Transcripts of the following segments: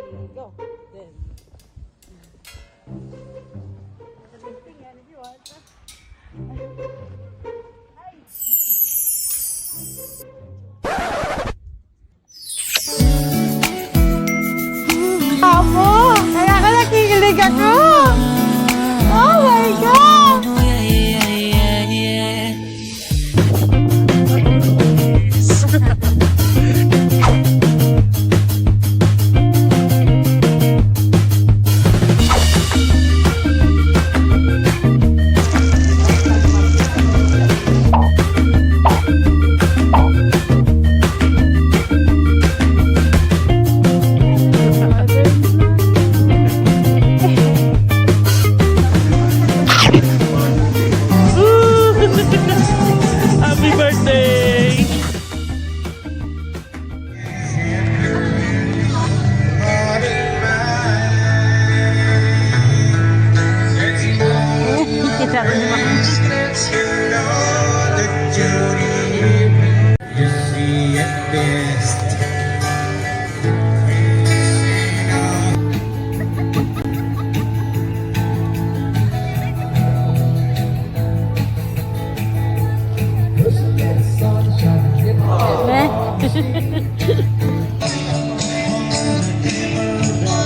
Go. Then. Everything, and if you want. Amo! Kaya ka nakikilig ako! Oh my God! Happy birthday!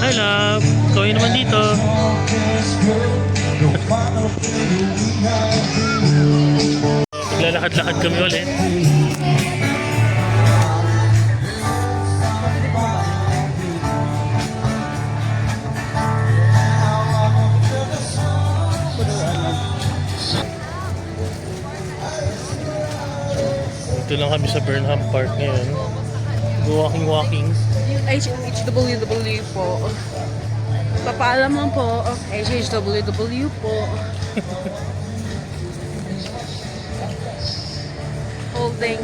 Hi love! Kawin naman dito. Naglalakad-lakad kami ulit. Dito lang kami sa Burnham Park ngayon. Walking. HHWW po. Papaalam lang po. HHWW po. Holding.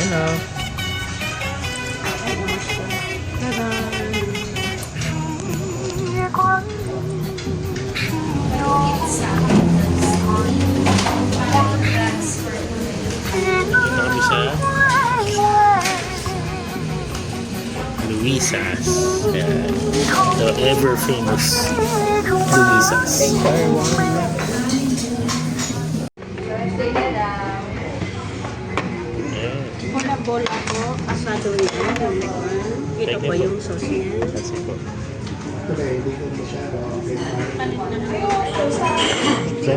Hello. Dito kami sa Luisa's. The ever famous Luisa's. Bola po, asado yan. Ito po yung sauce niya.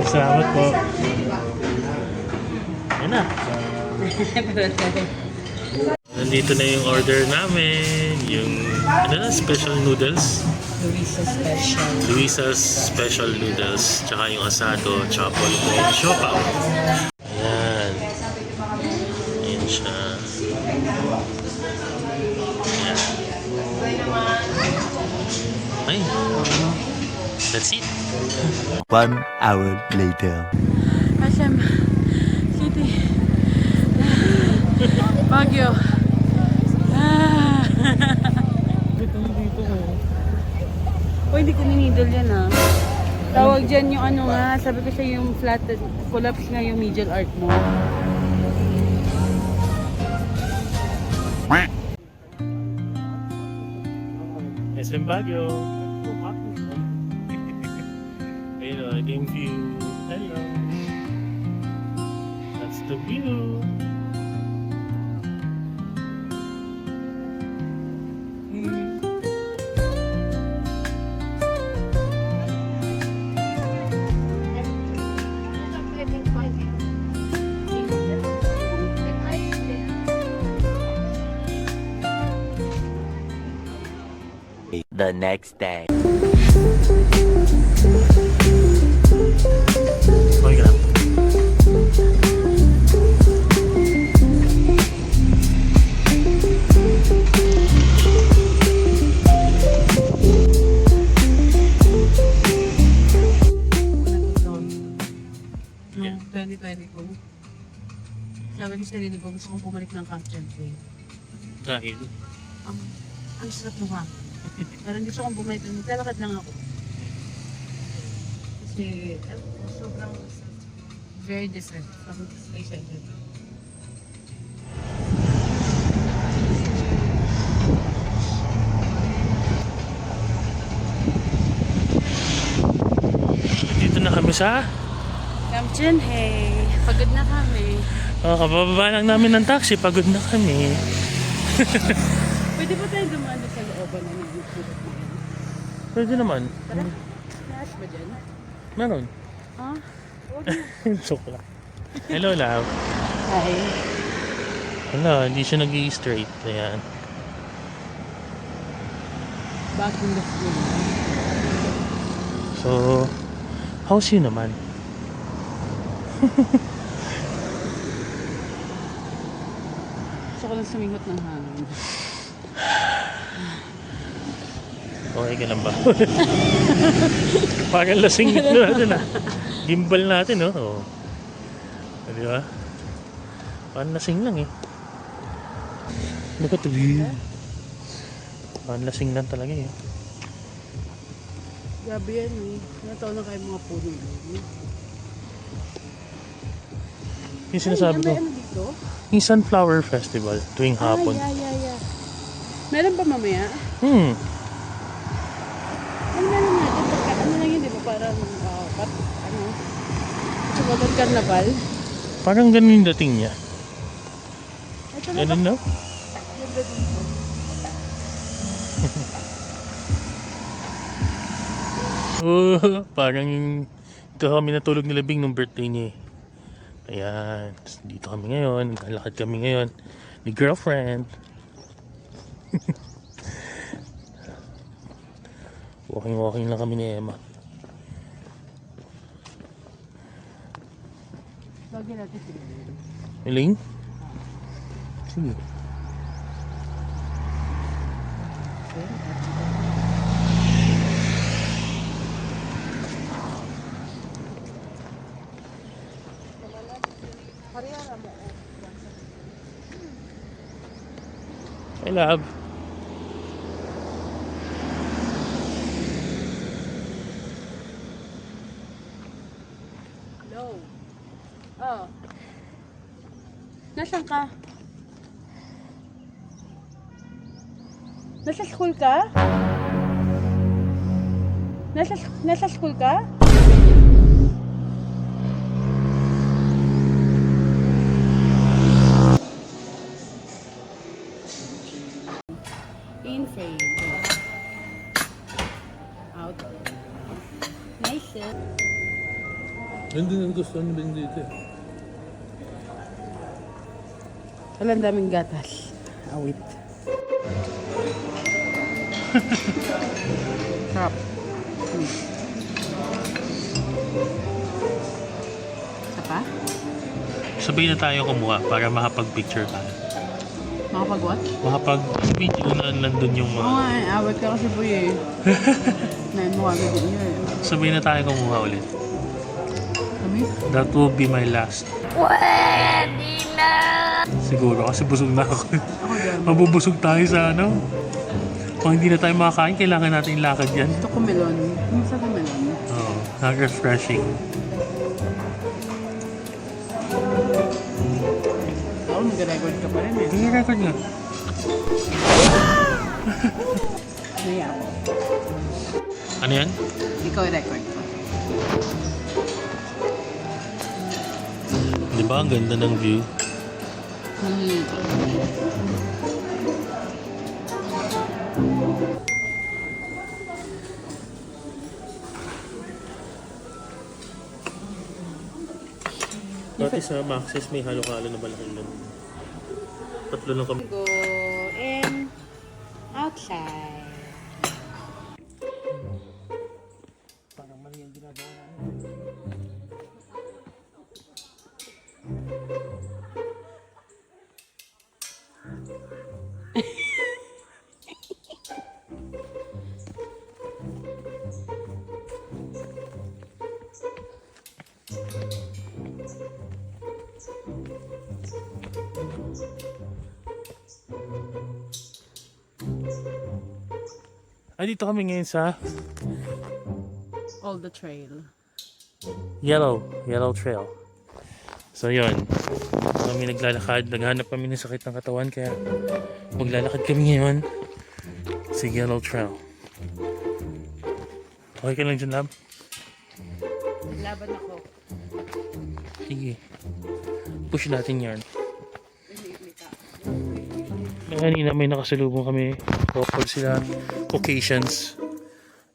Salamat po. Yan na. Nandito na yung order namin. Yung special noodles. Luisa's special noodles. Tsaka yung asado, chapol po, siopaw. Ayan. Ayan siya. Ayan. Ay. That's it. 1 hour later. Quezon City. Baguio. Oh, hindi ko ninidol yan ah. Tawag dyan yung ano nga, sabi ko siya yung flatted, collapse nga yung medial arc mo. SM Baguio. Ayun o, game view. Hello. That's the view. The next day. Okay lang. Yeah. 2022. Sabi ko sa sarili ko, gusto kong bumalik ng country. Dahil? Ang sarap ng hangin. Parang gusto kong bumalik ng lalakad lang ako. Kasi, sobrang Very different from Asia. Dito na kami sa... Kamchin, hey. Pagod na kami. kabababa lang namin ng taxi. Pagod na kami. Pwede ba tayo dumaan sa looban na YouTube na yun? Pwede naman. Tara. Naas ba dyan? Meron. Ah? Huwag na. Joke lang. Hello, love. Hi. Wala, hindi siya nag-i-straight. Ayan. Back in the school. So, how's you naman? Gusto ko lang sumingot ng hangin. Okay ka lang ba? Parang lasing natin Gimbal natin, no? Oh. Di ba? Parang lasing lang eh. Ano ka tuloy? Parang lasing lang talaga eh. Grabe yan eh. Nataon na kayo mga puno doon. Yung sinasabi ko, Ay, ano dito? yung Sunflower Festival tuwing hapon. Yeah. Meron ba mamaya? Ano na lang natin? Pagka, ano lang yun, di ba? Parang, Sumagot Carnaval. Parang ganun yung dating niya. Ito I don't know. Ganda dito. Parang yung ito kami natulog ni Labing nung birthday niya eh. Ayan. Tapos dito kami ngayon. Naglalakad kami ngayon ni girlfriend. Walking lang kami ni Emma. Bagay natin sila. Miling? Sige. Hey, love. Hello. Oh. Nasaan ka? Nasa school ka? Nasa school ka? In frame. Out. Nice. Hindi na gusto niyo din dito eh. Walang daming gatas. Awit. Sarap. Isa pa? Sabay na tayo kumuha para makapag-picture ka. Makapag-what? Makapag-video na nandun yung Oo mga... nga eh. Awit ka kasi boy eh. Nain mo kami din yun. Sabay na tayo kumuha ulit. Kami? That will be my last. Pwede na! Siguro kasi busog na ako. Ako dyan. Mabubusog tayo sa ano. Kung hindi na tayo makakain, kailangan natin lakad yan. Gusto ko melon. Gusto ko melon. Oo, refreshing. Ako, nag-record ka pa rin eh. Hindi record nga. Naya ako. Ano yan? Ikaw record ko. Di ba? Ang ganda ng view. Dati sa Maxis may halo-halo na malaking lang. Tatlo lang kami. Go in. Outside. Parang mali yung ginagawa namin. Dito kami ngayon sa All the trail. Yellow Trail. So yun, kami naglalakad, naghanap kami ng sakit ng katawan kaya maglalakad kami ngayon sa Yellow Trail. Okay ka lang dyan, Lab? Laban ako. Sige. Push natin yan. Kanina may nakasalubong kami. Couple sila. Caucasians.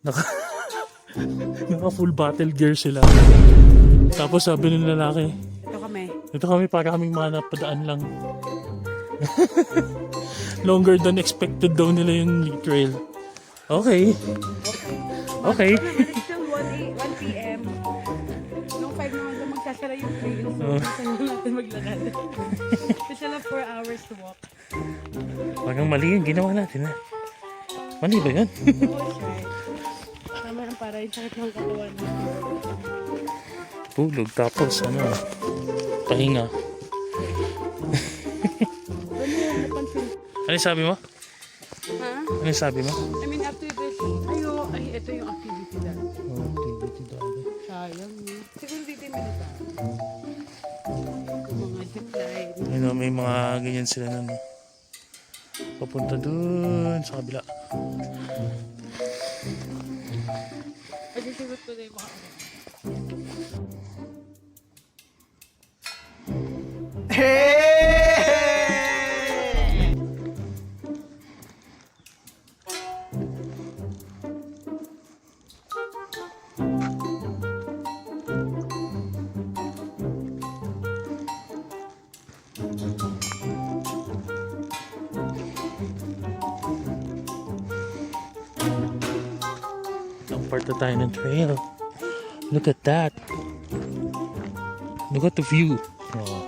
Naka full battle gear sila. Tapos sabi ng lalaki, Ito kami. ito kami para kaming mga napadaan lang. Longer than expected daw nila yung trail. Okay. Okay. It's still 1 p.m. Nung 5 naman daw magsasara yung trail. So, gusto na natin maglakad. Kasi lang 4 hours to walk. Parang mali yung ginawa natin ha. Mali ba yun? Oh, right. Tama lang para yung sakit ng katawan. Tulog tapos ano, pahinga. Ano yung napansin? Ano yung sabi mo? Ha? Ano yung sabi mo? I mean, after this, ay, ito yung activity lang. Activity dali. Sayang, no? Siguro dito yung militar. Mga zipline. You know, may mga ganyan sila nun. Papunta dun sa kabila. Kasi siguro tuloy mga Part na tayo ng trail. Look at that. Look at the view. Oh.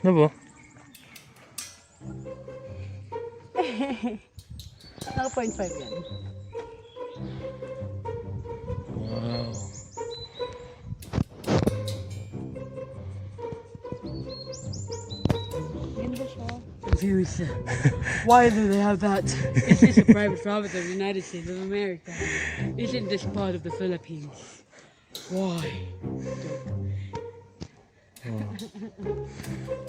Ano ba? Naka 0.5 yan. Wow. Ganda siya. Confused. Why do they have that? Is this a private province of the United States of America? Isn't this part of the Philippines? Why?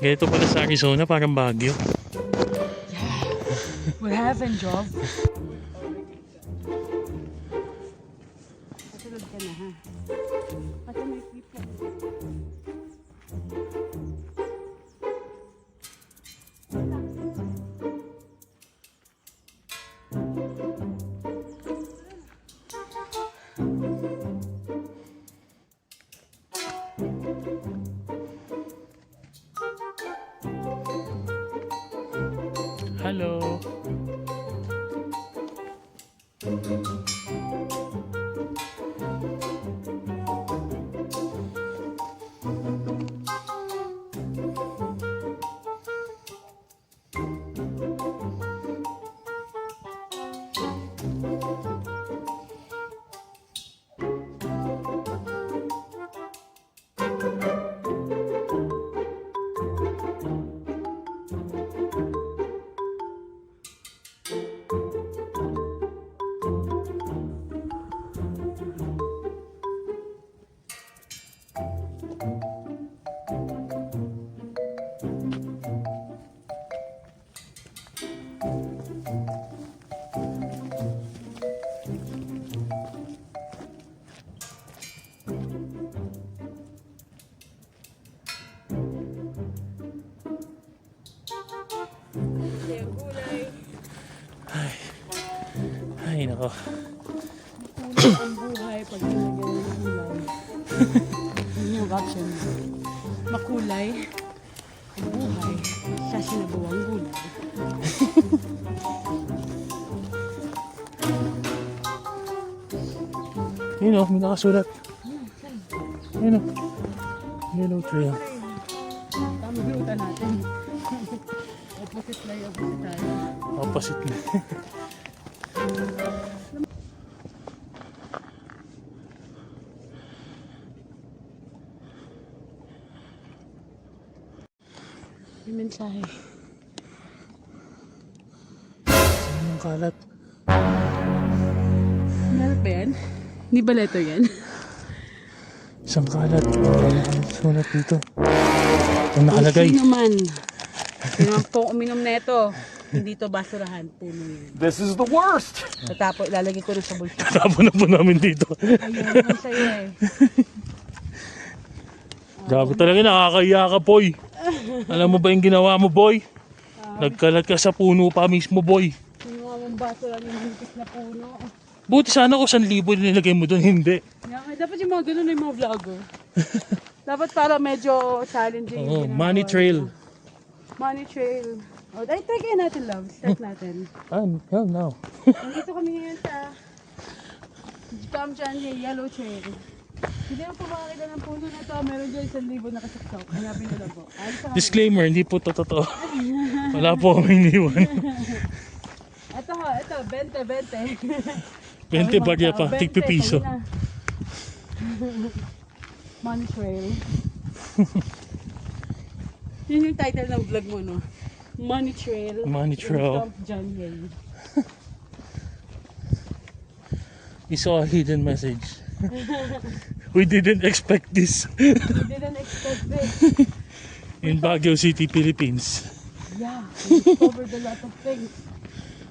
Ganito pala sa Arizona, parang Baguio. What happened, Job? Matulog ka na, ha? Pati may people. Hello. Ay, nako. Makulay ang buhay pag nilagyan ng kulay. Yun yung caption. Makulay ang buhay sa sinabawang gulay. Yun o, may nakasulat. Yun o. Yellow Trail. Tama birutan natin. Opposite tayo. Opposite na. Yung mensahe. Saan yung kalat? Meron ba yan? Hindi ba letter yan? Isang kalat. Ang sulat dito. Ang nakalagay. Sino man? Sino man po uminom na ito? Hindi to basurahan. Puno yun. This is the worst. Tapos ilalagay ko na sa bulsa. Tapon na po namin dito. Ayun naman sa'yo eh. Grabe talaga, nakakaya ka, boy. Alam mo ba yung ginawa mo, boy? Nagkalat ka sa puno pa mismo, boy. Sino nga mong basura yung manipis na puno? Buti sana kung 1,000 nilagay mo doon, hindi. Dapat yung mga ganun yung mga vlogger. Dapat para medyo challenging. Oo, yung money ginagawa trail. nila. Money trail. Oh, ay, try kaya natin, love. Start natin. Hell no. Nandito kami ngayon sa Kamchan Yellow Trail. Hindi mo po makakita ng puno na to. Meron dyan 1,000 nakasaksaw. Hanapin nyo lang po. Alis na kami. Disclaimer, hindi po to totoo. Wala po kaming iniwan. Ito ho, ito. 20. 20 bagya pa, 20, tigpipiso. sabi na. Money Trail. Yun yung title ng vlog mo, no? Money Trail. Money Trail. From John Yale. We saw a hidden message. We didn't expect this. You didn't expect this. In Baguio City, Philippines. Yeah, we discovered a lot of things.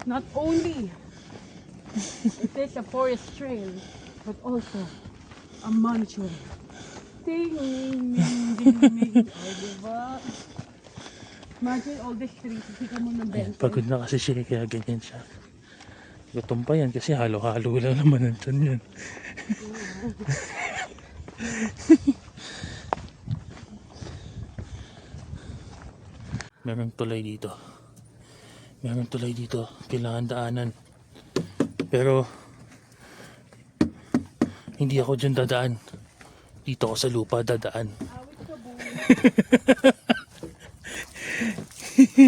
Not only it is a forest trail, but also a money trail. Ding, ding, ding. Oh, diba? Imagine all these trees, sika mo ng Ayan, 20. pagod na kasi siya, kaya ganyan siya. Gutom pa yan kasi halo-halo lang naman ang tiyan yan. Merong tulay dito. Merong tulay dito. Kailangan daanan. Pero hindi ako dyan dadaan. Dito ako sa lupa dadaan. Awit ka, boy.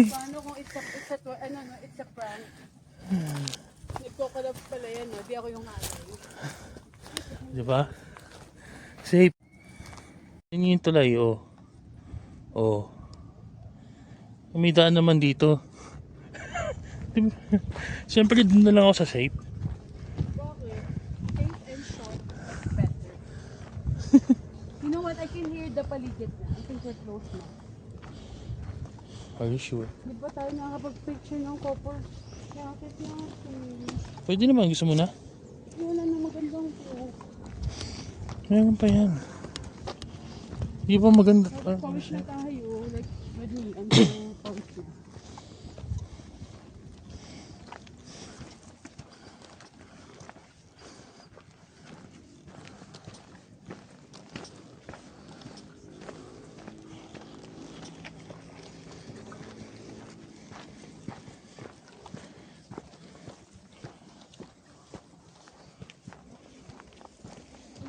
Paano kung it's a prank? Nagkokolab pala yan, no? Di ako yung alay. Diba? Safe. Yan yung tulay, oh. Oh. May daan naman dito. Siyempre dun na lang ako sa safe. Bakit? Safe and short, but better. You know what? I can hear the paligid na. I think we're close na. Are you sure? Di ba tayo nakakapag-picture ng couple? Bakit natin? Pwede naman, gusto mo na? Wala na magandang view. Meron pa yan. Di ba maganda? Pawis na tayo. Like, with me, I'm so pawis na.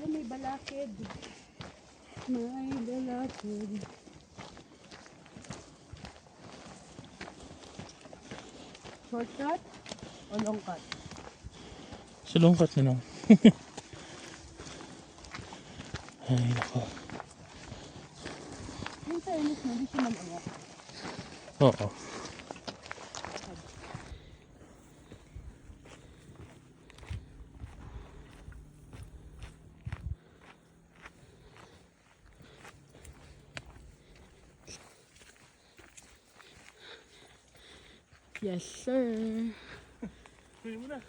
May balakid. May balakid. Shortcut o long cut? Sulungkat na lang. Ay, nako. Yung fairness mo, di siya mag-ayak. Oo. Yes, sir. Pwede mo na.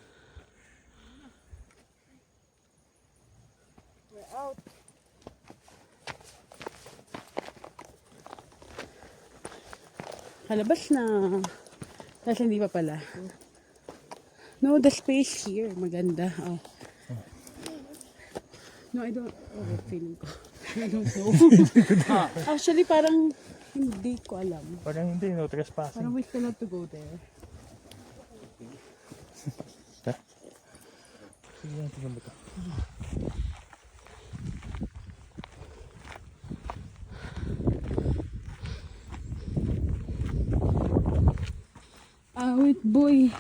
We're out. Kalabas na. Kasi hindi pa pala. No, the space here. Maganda. Oh. No, I don't. Oh, feeling ko. I don't know. Actually, parang hindi ko alam. Parang hindi, no? Trespassing. Parang we still have to go there. Sige lang, tingnan mo ito. Awit boy.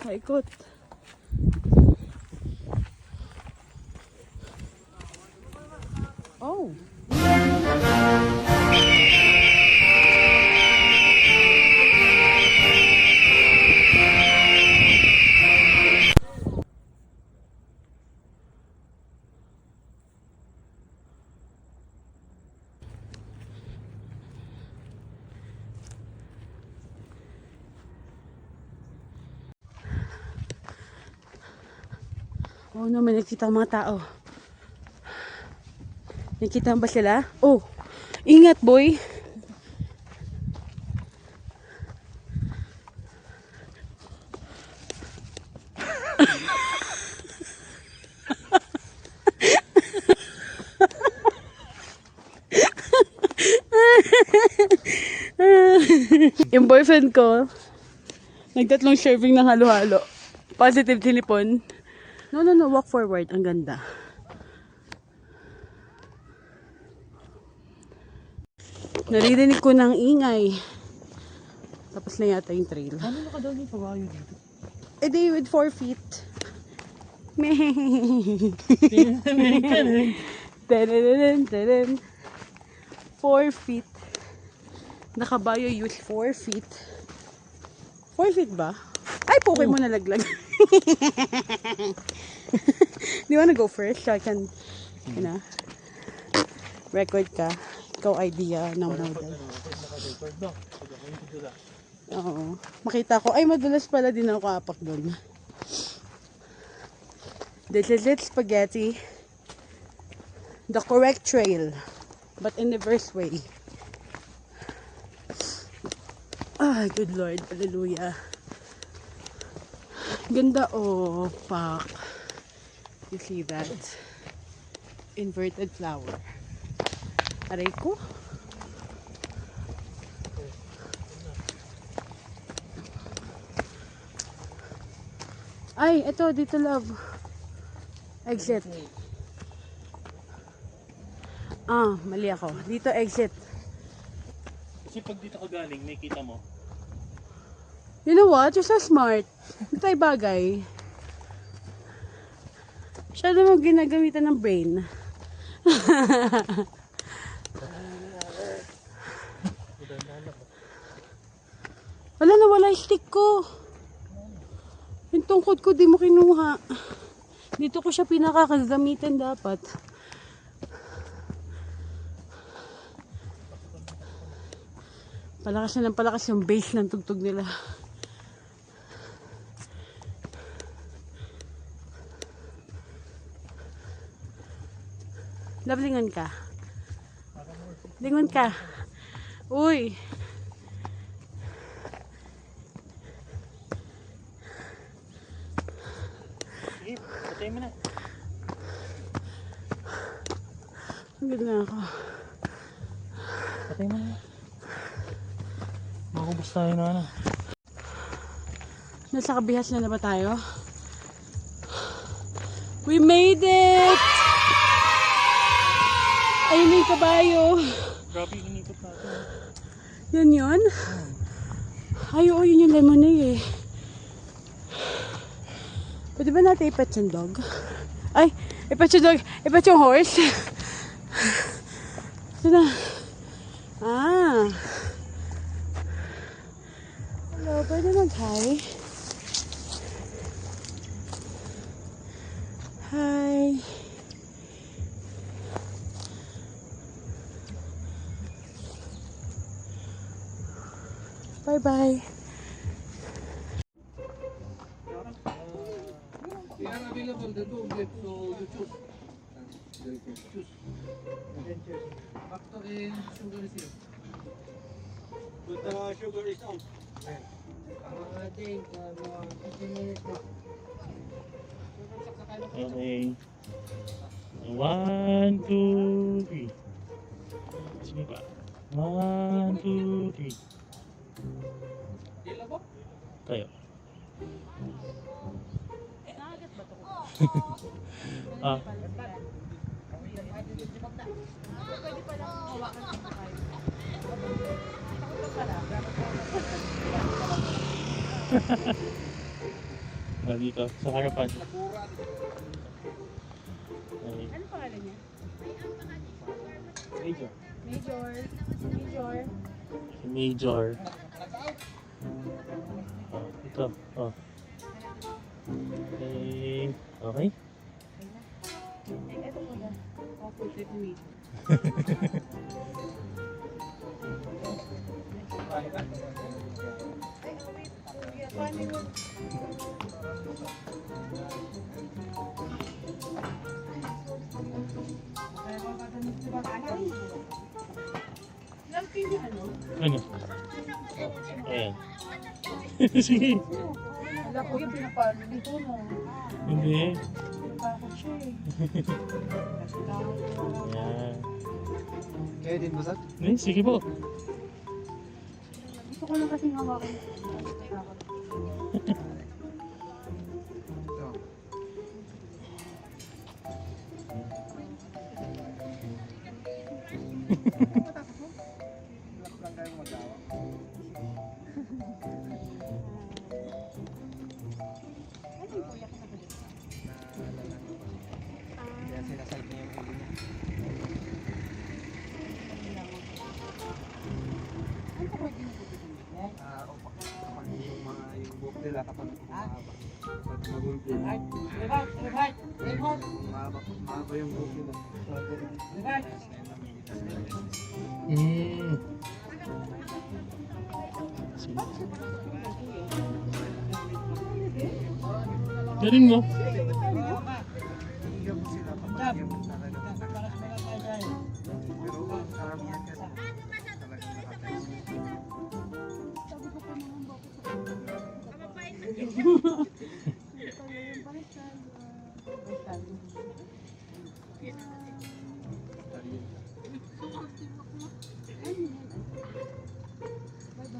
Paikot. Oh. Oh no, may nakita mga tao. Nakita ba sila? Oh, ingat boy. Yung boyfriend ko, nagtatlong serving ng halo-halo. Positive tinipon. No, walk forward. Ang ganda. Naririnig ko ng ingay. Tapos na yata yung trail. Ano na ka daw yung kabayo dito? Eh di with 4 feet. Meh. Tadadadadadadam. 4 feet. Nakabayo use 4 feet. 4 feet ba? Ay, Pokemon nalaglag. Do you wanna go first so I can, you know, record ka? Ikaw idea ng model. Oo. Makita ko, ay madulas pala din ako apak doon. This is it, spaghetti. The correct trail. But in the reverse way. Ah, good Lord. Hallelujah. Ganda oh, pak. You see that? Inverted flower. Aray ko. Ay, ito, dito love. Exit. Ah, mali ako. Dito exit. Kasi pag dito ka galing, may kita mo. You know what? You're so smart. Ito ay bagay. Masyado mo ginagamitan ng brain. Wala na, wala yung stick ko. Yung tungkod ko, di mo kinuha. Dito ko siya pinakakagamitan dapat. Palakas na ng palakas yung base ng tugtog nila. Love, lingon ka. Lingon ka. Uy. Sige, patay mo na. Pagod na ako. Patay mo na. Makubos tayo na ano. Nasa kabihas na ba tayo? We made it! Ayun na yung kabayo. Grabe yung inikot natin. Yan yun? Ay, oo, yun yung lemonade eh. Pwede ba natin ipet yung dog? Ay, ipet yung dog. Ipet yung horse. Ito na. Ah. Hello, pwede mag-hi? Hi. Bye-bye. They are available, the two gifts, so you choose. Choose. Factor in sugar is here. But the sugar is out. I think 15 minutes na. Okay. 1, 2, 3. Sige pa. 1, 2, 3. Dila ba? Tayo. Ah. Dito, sa harapan. Ay, Ano pangalan niya? Major. Major. Major. Si Major. Ito. Oh. Okay. Okay. Ito po na. Okay, with me. Ano? Ayan. Sige. Wala ko yung pinapalo dito mo. Hindi. Bakit siya eh. Ayan. Kaya din ba, Sat? Sige po. Gusto ko lang kasing hawakan. Kaya sinaside niya yung ulo niya. Opa. Kapag yung mga yung buhok nila kapag umahaba. Kapag magulpi. Mahaba yung buhok nila. Galing mo. Hingga po sila kapag yung talaga. Pero karamihan kasi talagang nakatayo.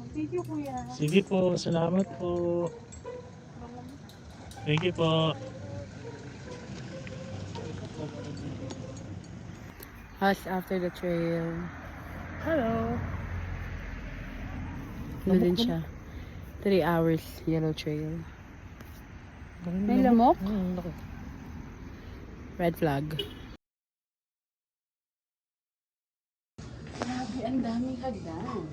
Thank you, kuya. Sige po. Salamat po. Thank you po. Us after the trail. Hello. Ano din siya? 3 hours yellow trail. May lamok? Red flag. Grabe, ang daming hagdan.